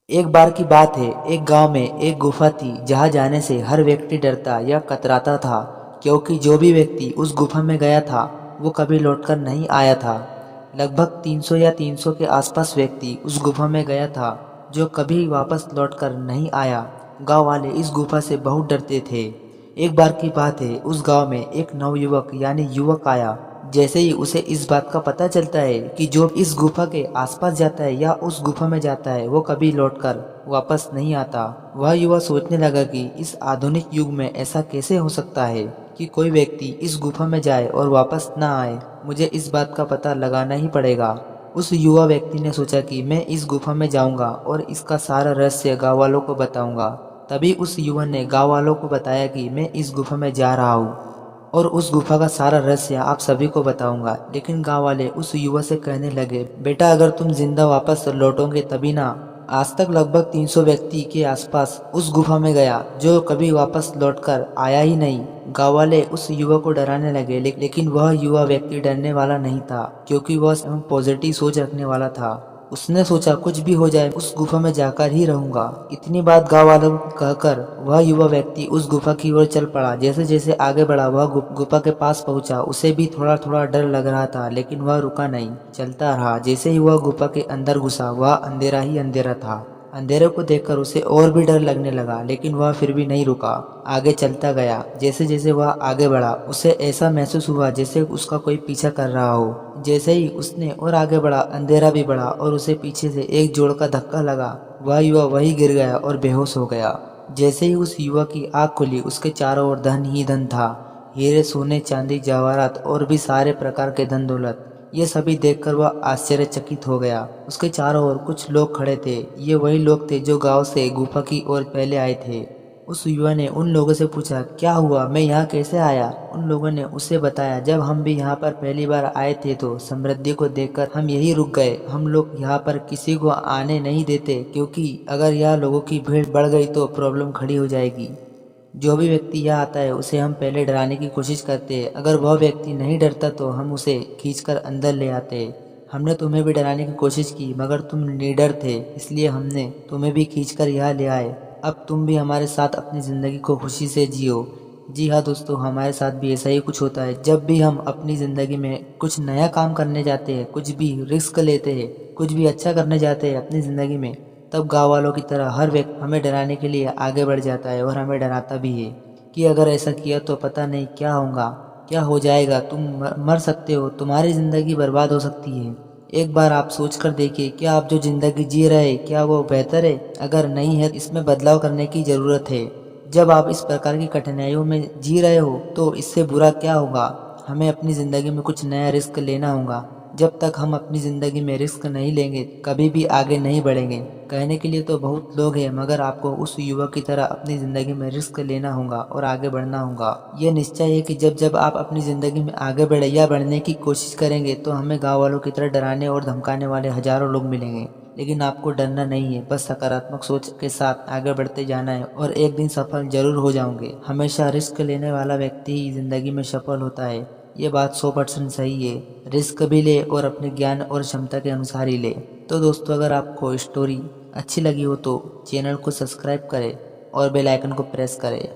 एक बार की बात है, एक गांव में एक गुफा थी जहां जाने से हर व्यक्ति डरता या कतराता था, क्योंकि जो भी व्यक्ति उस गुफा में गया था वो कभी लौटकर नहीं आया था। लगभग 300 या 300 के आसपास व्यक्ति उस गुफा में गया था, जो कभी वापस लौटकर नहीं आया। गांव वाले इस गुफा से बहुत डरते थे। एक बार की बात है, उस गांव में एक नवयुवक यानी युवक आया। जैसे ही उसे इस बात का पता चलता है कि जो इस गुफा के आसपास जाता है या उस गुफा में जाता है वो कभी लौटकर वापस नहीं आता, वह युवा सोचने लगा कि इस आधुनिक युग में ऐसा कैसे हो सकता है कि कोई व्यक्ति इस गुफा में जाए और वापस ना आए। मुझे इस बात का पता लगाना ही पड़ेगा। उस युवा व्यक्ति ने सोचा कि मैं इस गुफा में जाऊंगा और इसका सारा रहस्य गाँव वालों को बताऊंगा। तभी उस युवा ने गाँव वालों को बताया कि मैं इस गुफा में जा रहा हूँ और उस गुफा का सारा रहस्य आप सभी को बताऊंगा। लेकिन गांव वाले उस युवा से कहने लगे, बेटा अगर तुम जिंदा वापस लौटोगे तभी ना। आज तक लगभग 300 व्यक्ति के आसपास उस गुफा में गया जो कभी वापस लौटकर आया ही नहीं। गांव वाले उस युवा को डराने लगे, लेकिन वह युवा व्यक्ति डरने वाला नहीं था, क्योंकि वह पॉजिटिव सोच रखने वाला था। उसने सोचा कुछ भी हो जाए उस गुफा में जाकर ही रहूंगा। इतनी बात गांव वालों को कहकर वह युवा व्यक्ति उस गुफा की ओर चल पड़ा। जैसे जैसे आगे बढ़ा वह गुफा के पास पहुंचा। उसे भी थोड़ा थोड़ा डर लग रहा था, लेकिन वह रुका नहीं, चलता रहा। जैसे ही वह गुफा के अंदर घुसा वह अंधेरा ही अंधेरा था। अंधेरे को देखकर उसे और भी डर लगने लगा, लेकिन वह फिर भी नहीं रुका, आगे चलता गया। जैसे जैसे वह आगे बढ़ा उसे ऐसा महसूस हुआ जैसे उसका कोई पीछा कर रहा हो। जैसे ही उसने और आगे बढ़ा अंधेरा भी बढ़ा और उसे पीछे से एक जोर का धक्का लगा। वह युवा वही गिर गया और बेहोश हो गया। जैसे ही उस युवा की आंख खुली उसके चारों ओर धन ही धन था। हीरे, सोने, चांदी, जवाहरात और भी सारे प्रकार के धन दौलत। ये सभी देखकर वह आश्चर्यचकित हो गया। उसके चारों ओर कुछ लोग खड़े थे। ये वही लोग थे जो गांव से गुफा की ओर पहले आए थे। उस युवा ने उन लोगों से पूछा, क्या हुआ, मैं यहाँ कैसे आया? उन लोगों ने उसे बताया, जब हम भी यहाँ पर पहली बार आए थे तो समृद्धि को देखकर हम यही रुक गए। हम लोग यहाँ पर किसी को आने नहीं देते, क्योंकि अगर यहाँ लोगों की भीड़ बढ़ गई तो प्रॉब्लम खड़ी हो जाएगी। जो भी व्यक्ति यहाँ आता है उसे हम पहले डराने की कोशिश करते हैं। अगर वह व्यक्ति नहीं डरता तो हम उसे खींचकर अंदर ले आते। हमने तुम्हें भी डराने की कोशिश की, मगर तुम निडर थे, इसलिए हमने तुम्हें भी खींचकर यहाँ ले आए। अब तुम भी हमारे साथ अपनी ज़िंदगी को खुशी से जियो। जी हाँ दोस्तों, हमारे साथ भी ऐसा ही कुछ होता है। जब भी हम अपनी ज़िंदगी में कुछ नया काम करने जाते हैं, कुछ भी रिस्क लेते हैं, कुछ भी अच्छा करने जाते हैं अपनी ज़िंदगी में, तब गाँव वालों की तरह हर व्यक्ति हमें डराने के लिए आगे बढ़ जाता है और हमें डराता भी है कि अगर ऐसा किया तो पता नहीं क्या होगा, क्या हो जाएगा, तुम मर सकते हो, तुम्हारी ज़िंदगी बर्बाद हो सकती है। एक बार आप सोच कर देखिए, क्या आप जो ज़िंदगी जी रहे हैं क्या वो बेहतर है? अगर नहीं है इसमें बदलाव करने की ज़रूरत है। जब आप इस प्रकार की कठिनाइयों में जी रहे हो तो इससे बुरा क्या होगा? हमें अपनी ज़िंदगी में कुछ नया रिस्क लेना होगा। जब तक हम अपनी ज़िंदगी में रिस्क नहीं लेंगे कभी भी आगे नहीं बढ़ेंगे। कहने के लिए तो बहुत लोग हैं, मगर आपको उस युवक की तरह अपनी ज़िंदगी में रिस्क लेना होगा और आगे बढ़ना होगा। ये निश्चय है कि जब जब आप अपनी ज़िंदगी में आगे बढ़े या बढ़ने की कोशिश करेंगे तो हमें गाँव वालों की तरह डराने और धमकाने वाले हज़ारों लोग मिलेंगे। लेकिन आपको डरना नहीं है, बस सकारात्मक सोच के साथ आगे बढ़ते जाना है और एक दिन सफल जरूर हो जाओगे। हमेशा रिस्क लेने वाला व्यक्ति ही ज़िंदगी में सफल होता है। ये बात 100% सही है। रिस्क भी ले और अपने ज्ञान और क्षमता के अनुसार ही ले। तो दोस्तों, अगर आपको स्टोरी अच्छी लगी हो तो चैनल को सब्सक्राइब करें और बेल आइकन को प्रेस करें।